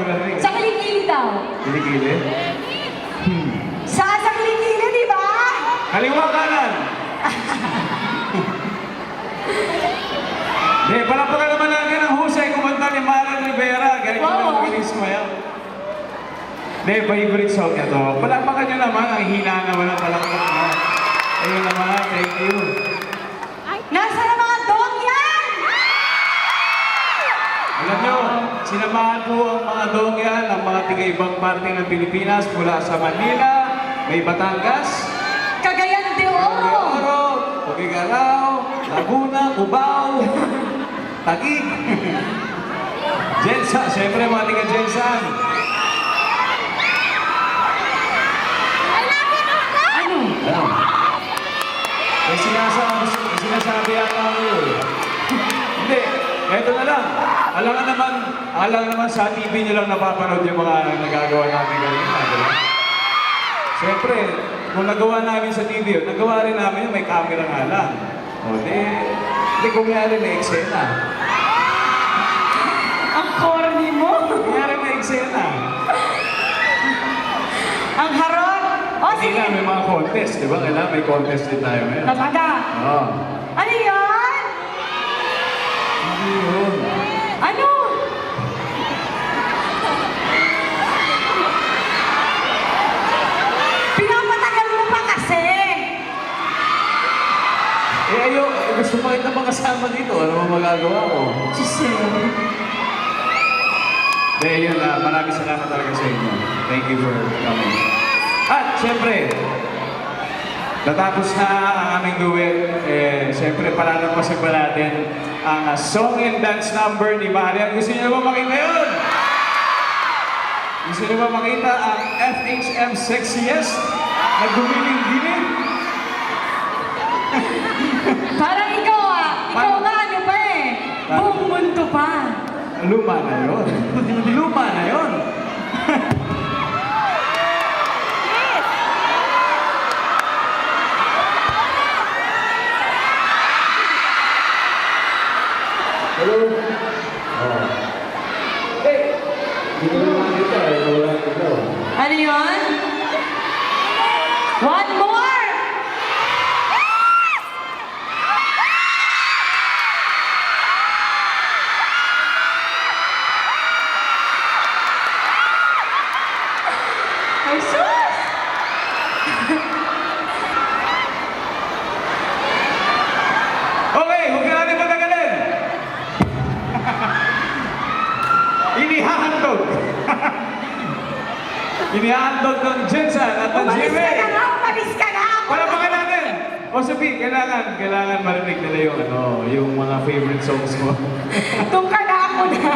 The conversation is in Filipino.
marinig. Sa kilikili daw. Kilikili? Sa kilikili, di ba? Kaliwa kanan! Hindi, palapakan naman natin ang husay kumanta ni Maren Rivera. Galing ko na magaling sumayaw. Hindi, favorite song niya to. Palapakan nyo naman, ang hina naman ang palakpak mo. Ayun naman, thank you. Nasa na mga dog yan? Alam nyo, sinamahan po ang mga dongyan, ang mga tiga-ibang parte ng Pilipinas mula sa Manila, may Batangas, Cagayan de Oro. Oro, Tugigaraw, Laguna, Cubao, Taguig, Jensan, siyempre mga tiga-Jensan. Ano? May sinasabi yata ako yun. Hindi, eto na lang. Alam naman sa TV nyo lang napapanood yung mga nagagawa namin kanina, di ba? Siyempre, kung nagawa namin sa TV yun, nagawa rin namin yun, may camera nga lang. O, di kumayari may eksena. Ang corny mo. Kumayari may eksena. Ang harot. O, Hindi sige. na, may mga contest, di ba? Kailangan may contest din tayo ngayon. Talaga. Oo. Ano yan? Hindi yun. Ano? Pinapatagal mo pa kasi. Gusto mo kita makasama dito. Ano mo magagawa ko? Giselle. Dahil yun, maraming salamat talaga sa inyo. Thank you for coming. At, siyempre, natapos na ang aming duet. Siyempre, palalampasin pa natin ang song and dance number ni Marian. Gusto niyo ba makita yun? Gusto niyo ba makita ang FHM Sexiest na gumiling-giling? Parang ikaw Ikaw nga ano pa eh. Buong mundo pa. Luma na yun. Luma na yun. Hello? Oh. Hey! Dito naman dito eh. Wala dito. Ano yun? One more! Ay, sus! Okay, huwag na natin patagalin. Inihahandog. Inihahandog ng Jensen at ng Umalis Jimmy. ka na! Umalis ka na! Palapakan natin. O Sophie, kailangan marinig nila yung mga favorite songs mo. Doon ka na ako na.